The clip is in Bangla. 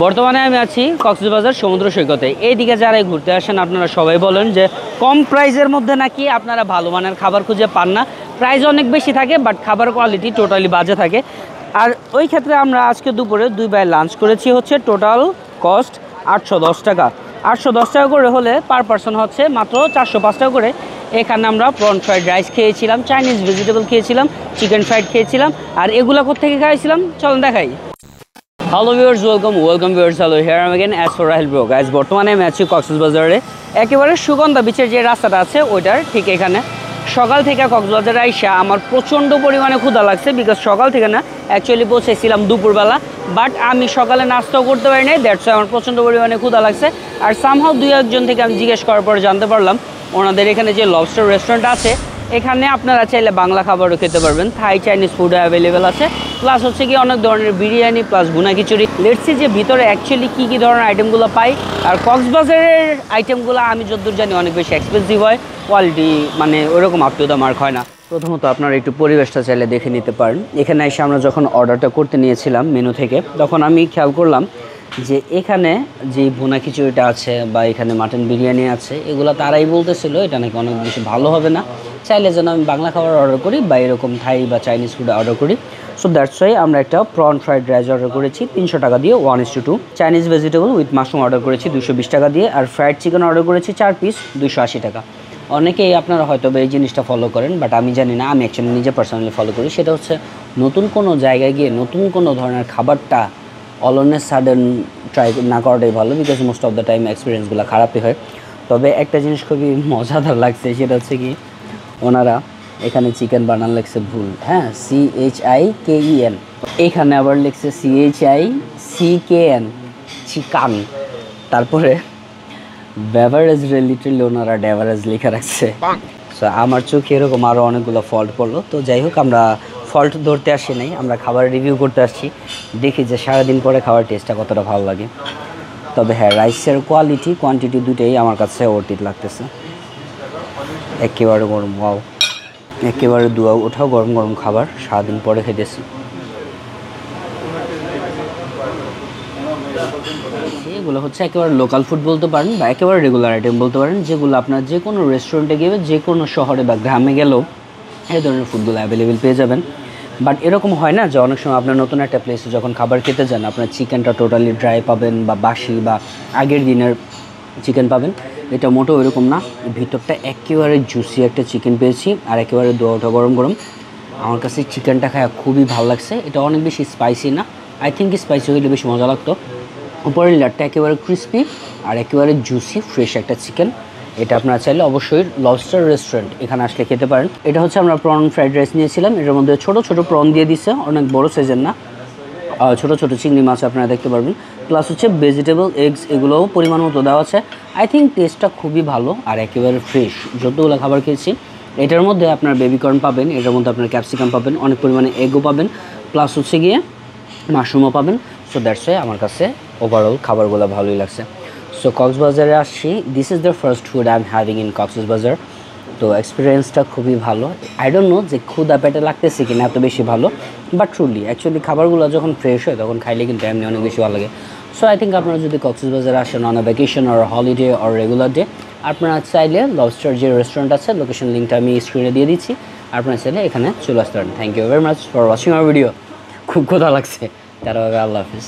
বর্তমানে আমি আছি কক্সবাজার সমুদ্র সৈকতে। এইদিকে যারাই ঘুরতে আসেন আপনারা সবাই বলেন যে কম প্রাইসের মধ্যে নাকি আপনারা ভালো মানের খাবার খুঁজে পান না। প্রাইস অনেক বেশি থাকে বাট খাবার কোয়ালিটি টোটালি বাজে থাকে। আর ওই ক্ষেত্রে আমরা আজকে দুপুরে 2 বেলা লাঞ্চ করেছি, হচ্ছে টোটাল কস্ট 810 টাকা। 810 টাকা করে হলে পার পারসন হচ্ছে মাত্র 405 টাকা করে। এখানে আমরা প্রন ফ্রাইড রাইস খেয়েছিলাম, চাইনিজ ভেজিটেবল খেয়েছিলাম, চিকেন ফ্রাইড খেয়েছিলাম। আর এগুলো কোত্থেকে খাইছিলাম চলুন দেখাই। Hello viewers, welcome viewers, hello here I am again as for Rahel bro. Guys বর্তমানে আমি আছি কক্সবাজারে, একেবারে সুগন্ধা বিচের যে রাস্তাটা আছে ওইটার ঠিক এখানে। সকাল থেকে কক্সবাজারে আইসা আমার প্রচণ্ড পরিমাণে ক্ষুধা লাগছে, বিকজ সকাল থেকে না অ্যাকচুয়ালি পৌঁছেছিলাম দুপুরবেলা, বাট আমি সকালে নাস্তাও করতে পারি নাই, দ্যাটস আমার প্রচণ্ড পরিমাণে ক্ষুধা লাগছে। আর সামহাও 2-1 থেকে আমি জিজ্ঞেস করার পরে জানতে পারলাম ওনাদের এখানে যে লবস্টার রেস্টুরেন্ট আছে এখানে আপনারা চাইলে বাংলা খাবারও খেতে পারবেন, থাই চাইনিজ ফুডও অ্যাভেলেবেল আছে, প্লাস হচ্ছে কি অনেক ধরনের বিরিয়ানি প্লাস ভুনা খিচুড়ি। লেটস সি যে ভিতরে অ্যাকচুয়ালি কী ধরনের আইটেমগুলো পাই। আর কক্সবাজারের আইটেমগুলো আমি যতদূর জানি অনেক বেশি এক্সপেন্সিভ হয়, কোয়ালিটি মানে ওইরকম আপ টু দ্য মার্ক হয় না। প্রথমত আপনারা একটু পরিবেশটা চাইলে দেখে নিতে পারেন। এখানে এসে আমরা যখন অর্ডারটা করতে নিয়েছিলাম মেনু থেকে, তখন আমি খেয়াল করলাম যে এখানে যে ভুনা খিচুড়িটা আছে বা এখানে মাটন বিরিয়ানি আছে এগুলো তারাই বলতেছিল এটা নাকি অনেক বেশি ভালো হবে না, চাইলে যেন আমি বাংলা খাবার অর্ডার করি বা এরকম থাই বা চাইনিজ ফুড অর্ডার করি। সো দ্যাটস ওয়াই আমরা একটা প্রন ফ্রাইড রাইস অর্ডার করেছি 300 টাকা দিয়ে 1:2, Chinese vegetable with mushroom order করেছি 220 টাকা দিয়ে, আর ফ্রাইড চিকেন অর্ডার করেছি 4 পিস 280 টাকা। অনেকেই আপনারা হয়তো এই জিনিসটা ফলো করেন, বাট আমি জানি না, আমি অ্যাকচুয়ালি নিজে পার্সোনালি ফলো করি। সেটা হচ্ছে নতুন কোনো জায়গায় গিয়ে নতুন কোনো ধরনের খাবারটা all on a sudden try না করাটাই ভালো, because most of the time এক্সপিরিয়েন্সগুলো খারাপই হয়। তবে একটা জিনিস খুবই মজাদার লাগছে, সেটা হচ্ছে কি ওনারা এখানে চিকেন বানান লিখছে ভুল, হ্যাঁ CHIKEN, এখানে আবার লিখছে CHICKN চিকান। তারপরে বেভারেজ লিটারালি ওনারা ডেভারেজ লেখা রাখছে। সো আমার চোখে এরকম আরও অনেকগুলো ফল্ট পড়লো। তো যাই হোক, আমরা ফল্ট ধরতে আসি নাই, আমরা খাবার রিভিউ করতে আসছি, দেখি যে সারাদিন পরে খাবার টেস্টটা কতটা ভালো লাগে। তবে হ্যাঁ, রাইসের কোয়ালিটি কোয়ান্টিটি দুটোই আমার কাছে অর্থিত লাগতেছে। একেবারে গরম, ওয়াও, একেবারে দুয়া ওঠাও গরম গরম খাবার সারাদিন পরে খেতেছি। এগুলো হচ্ছে একেবারে লোকাল ফুড বলতে পারেন বা একেবারে রেগুলার আইটেম বলতে পারেন, যেগুলো আপনার যে কোনো রেস্টুরেন্টে গিয়ে যে কোনো শহরে বা গ্রামে গেলেও এই ধরনের ফুডগুলো অ্যাভেলেবেল পেয়ে যাবেন। বাট এরকম হয় না যে অনেক সময় আপনার নতুন একটা প্লেসে যখন খাবার খেতে যান আপনার চিকেনটা টোটালি ড্রাই পাবেন বা বাসি বা আগের দিনের চিকেন পাবেন। এটা মোটেও এরকম না, ভিতরটা একেবারে জুসি একটা চিকেন পেয়েছি আর একেবারে দোয়াটা গরম গরম। আমার কাছে চিকেনটা খাওয়া খুবই ভালো লাগছে। এটা অনেক বেশি স্পাইসি না, আই থিঙ্ক স্পাইসি হলে বেশি মজা লাগতো। উপরের লেয়ারটা একেবারে ক্রিস্পি আর একেবারে জুসি ফ্রেশ একটা চিকেন। এটা আপনারা চাইলে অবশ্যই লবস্টার রেস্টুরেন্ট এখানে আসলে খেতে পারেন। এটা হচ্ছে আমরা প্রন ফ্রাইড রাইস নিয়েছিলাম, এটার মধ্যে ছোটো ছোটো প্রন দিয়ে দিচ্ছে, অনেক বড় সাইজের না, ছোটো ছোটো চিংড়ি মাছ আপনারা দেখতে পারবেন, প্লাস হচ্ছে ভেজিটেবল এগস এগুলোও পরিমাণ মতো দেওয়া আছে। আই থিঙ্ক টেস্টটা খুবই ভালো আর একেবারে ফ্রেশ। যতগুলো খাবার খেয়েছি এটার মধ্যে আপনার বেবিকর্ন পাবেন, এটার মধ্যে আপনার ক্যাপসিকাম পাবেন, অনেক পরিমাণে এগও পাবেন, প্লাস হচ্ছে গিয়ে মাশরুমও পাবেন। সো দ্যাটস ওয়াই আমার কাছে ওভারঅল খাবারগুলো ভালোই লাগছে। সো কক্সবাজারে আসছি, this is the first food I am having in Cox's Bazar. তো এক্সপিরিয়েন্সটা খুবই ভালো। আই ডোন্ট নো যে ক্ষুধা পেটে লাগতেছে কিনা এত বেশি ভালো, বাট ট্রুলি অ্যাকচুয়ালি খাবারগুলো যখন ফ্রেশ হয় তখন খাইলে কিন্তু এমনি অনেক বেশি ভালো লাগে। সো আই থিঙ্ক আপনারা যদি কক্সবাজারে আসেন on a vacation or holiday or regular day, আপনারা চাইলে লবস্টার যে রেস্টুরেন্ট আছে লোকেশন লিঙ্কটা আমি স্ক্রিনে দিয়ে দিচ্ছি, আপনারা চাইলে এখানে চলে আসতে পারেন। Thank you very much for watching our video. খুব ক্ষুধা লাগছে, তারা আল্লাহ হাফিজ।